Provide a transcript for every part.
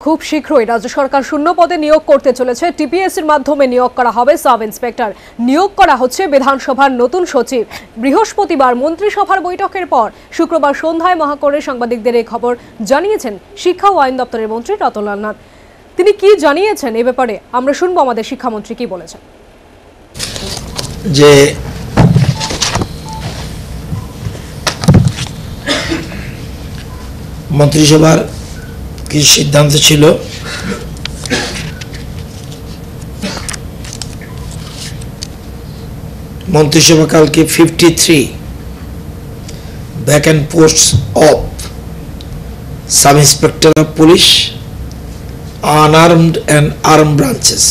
খুব শীঘ্রই রাজ্য সরকার শূন্য পদে নিয়োগ করতে চলেছে। টিপিএসসির মাধ্যমে নিয়োগ করা হবে সাব ইন্সপেক্টর। নিয়োগ করা হচ্ছে বিধানসভার নতুন সচিব। বৃহস্পতিবার মন্ত্রিসভার বৈঠকের পর শুক্রবার সন্ধ্যায় মহাকরণে সাংবাদিকদের এই খবর জানিয়েছেন শিক্ষা ও আইন দপ্তরের মন্ত্রী রতনলাল নাথ। তিনি কি জানিয়েছেন এ ব্যাপারে আমরা শুনবো আমাদের শিক্ষামন্ত্রী কি বলেছেন। যে মন্ত্রিসভার কিছু সিদ্ধান্ত ছিল, মন্ত্রিসভা কালকে 53 vacant posts of sub inspector of police, unarmed and armed branches,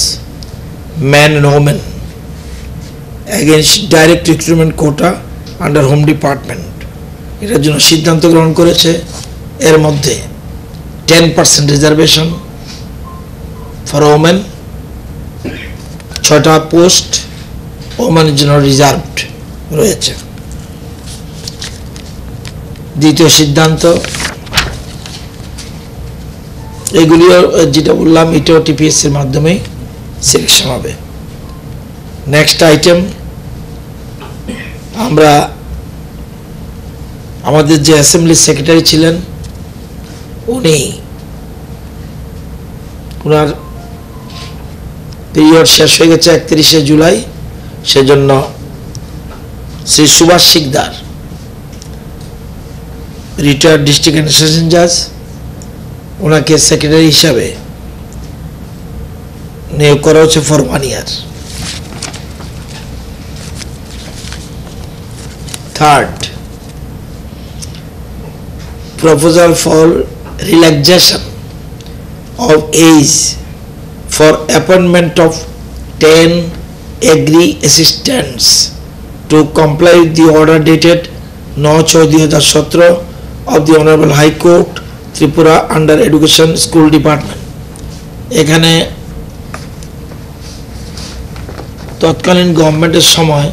men and women against direct recruitment quota under Home Department এটার জন্য সিদ্ধান্ত গ্রহণ করেছে। এর মধ্যে 10% রিজার্ভেশন ফর ওমেন, 6টা পোস্ট ওমেনের জন্য রিজার্ভড রয়েছে। দ্বিতীয় সিদ্ধান্ত, এগুলিও যেটা বললাম এটাও টিপিএসসির মাধ্যমে সিলেকশন হবে। নেক্সট আইটেম, আমরা আমাদের যে অ্যাসেম্বলি সেক্রেটারি ছিলেন উনার পিরিয়ড শেষ হয়ে গেছে 31শে জুলাই, সেজন্য Shri Subhash Sikdar, retired district and session জাজ, ওনাকে সেক্রেটারি হিসাবে নিয়োগ করা হচ্ছে for 1 year। Third, proposal for relaxation of age for appointment of 10 agri assistants to comply with the order dated 9/6/2017 of the Honorable High Court Tripura under Education School Department। এখানে তৎকালীন গভর্নমেন্টের সময়